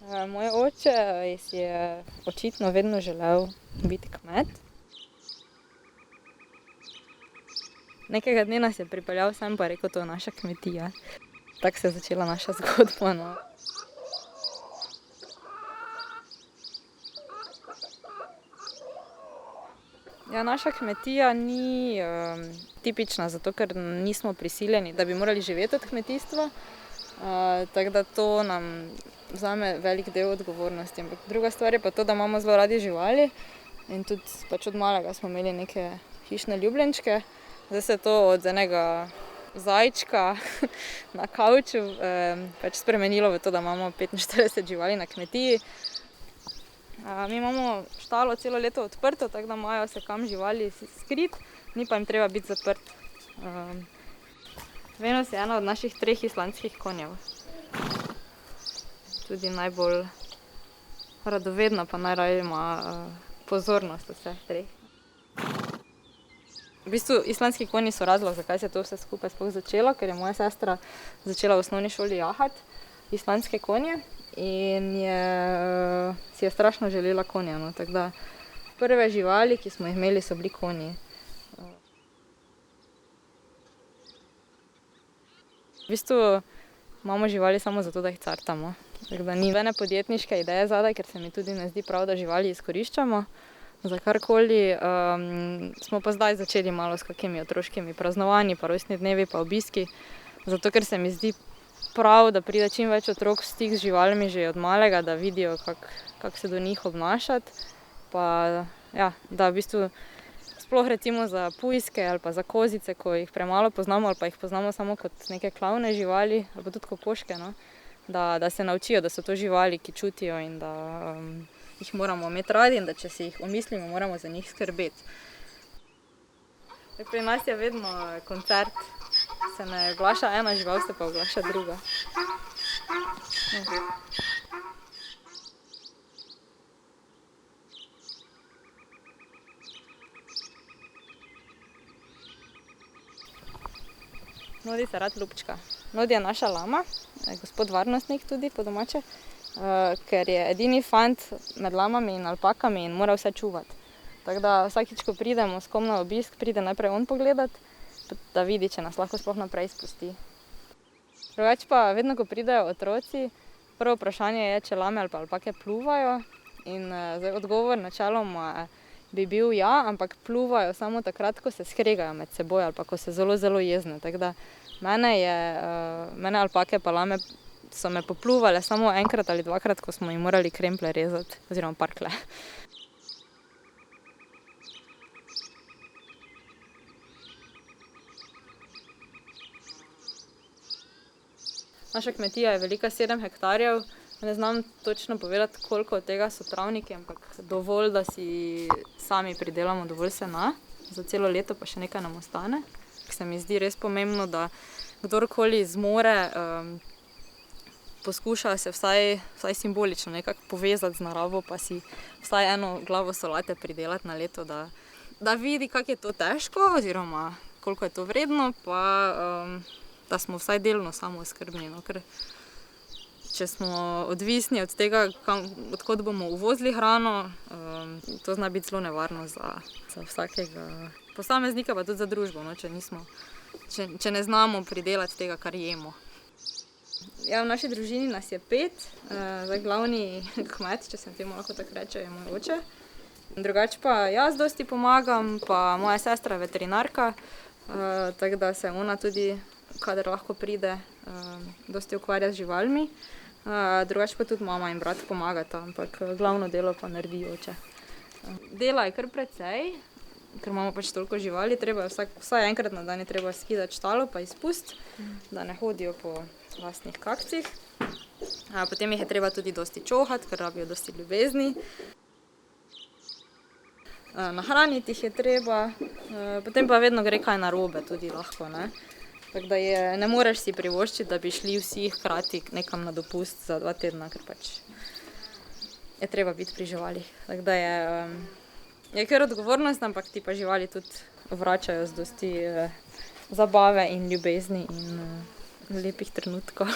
Moj oče si je očitno vedno želel biti kmet. Nekega dne nas je pripeljal sem pa rekel, to je naša kmetija. Tako se je začela naša zgodba, no. Ja, naša kmetija ni tipična, zato ker nismo prisiljeni, da bi morali živeti od kmetijstva. Tako da to nam vzame velik del odgovornosti. Ampak druga stvar je pa to, da imamo zelo radi živali in tudi pač od malega smo imeli neke hišne ljubljenčke. Zdaj se je to od enega zajčka na kavču pač spremenilo v to, da imamo 45 živali na kmetiji. Mi imamo štalo celo leto odprto, tako da imajo se kam živali skriti, ni pa jim treba biti zaprt. Venus je ena od naših 3 islandskih konjev. Tudi najbolj radovedna, pa najraje ima pozornost vseh 3. V bistvu islandski konji so razlog, zakaj se je to vse skupaj sploh začelo, ker je moja sestra začela v osnovni šoli jahati islandske konje in si je strašno želela konja, no, tako da prve živali, ki smo jih imeli, so bili konji. V bistvu imamo živali samo zato, da jih cartamo. Tako da ni nobene podjetniške ideje zadaj, ker se mi tudi ne zdi prav, da živali izkoriščamo za karkoli. Smo pa zdaj začeli malo s kakimi otroškimi praznovanji, pa rojstni dnevi, pa obiski. Zato ker se mi zdi prav, da pride čim več otrok v stik z živalmi že od malega, da vidijo, kako se do njih obnašati. Pa ja, da v bistvu sploh recimo za pujske ali pa za kozice, ko jih premalo poznamo ali pa jih poznamo samo kot neke klavne živali, ali pa tudi kokoške, no, da se naučijo, da so to živali, ki čutijo in da jih moramo imeti radi in da če si jih omislimo, moramo za njih skrbeti. Pri nas je vedno koncert. Se ne oglaša ena žival, se pa oglaša druga. Nodi se rad ljubčka. Nodi je naša lama, gospod varnostnik tudi po domače, ker je edini fant med lamami in alpakami in mora vse čuvati. Tako da vsakič, ko pridemo s kom na obisk, pride najprej on pogledat, da vidi, če nas lahko sploh naprej spusti. Drugače pa vedno, ko pridejo otroci, prvo vprašanje je, če lame ali pa alpake pluvajo. In zdaj odgovor načeloma bi bil ja, ampak pluvajo samo takrat, ko se skregajo med seboj ali pa ko so zelo, zelo jezne. Tako da mene alpake pa lame so me popluvale samo enkrat ali dvakrat, ko smo jim morali kremplje rezati oziroma parklje. Naša kmetija je velika 7 hektarjev. Ne znam točno povedati, koliko od tega so travniki, ampak dovolj, da si sami pridelamo dovolj sena. Za celo leto pa še nekaj nam ostane. Se mi zdi res pomembno, da kdorkoli zmore, poskuša se vsaj simbolično nekako povezati z naravo, pa si vsaj eno glavo solate pridelati na leto, da vidi, kako je to težko oziroma koliko je to vredno, pa da smo vsaj delno samooskrbni, no, ker če smo odvisni od tega, od kod bomo uvozili hrano, to zna biti zelo nevarno za vsakega posameznika, pa tudi za družbo, no, če ne znamo pridelati tega, kar jemo. Ja, v naši družini nas je 5, zdaj glavni kmet, če se temu lahko tako reče, je moj oče. Drugače pa jaz dosti pomagam, pa moja sestra je veterinarka, tako da se ona tudi, kadar lahko pride, dosti ukvarja z živalmi. Drugače pa tudi mama in brat pomagata, ampak glavno delo pa naredi oče. Dela je kar precej, ker imamo pač toliko živali, treba vsaj enkrat na dan je treba skidati štalo pa izpustiti, da ne hodijo po lastnih kakcih. Potem jih je treba tudi dosti čohati, ker rabijo dosti ljubezni. Nahraniti jih je treba, potem pa vedno gre kaj narobe tudi lahko, ne. Tako da ne moreš si privoščiti, da bi šli vsi hkrati nekam na dopust za 2 tedna, ker pač je treba biti pri živalih. Tako da je kar odgovornost, ampak ti pa živali tudi vračajo z dosti zabave in ljubezni in lepih trenutkov.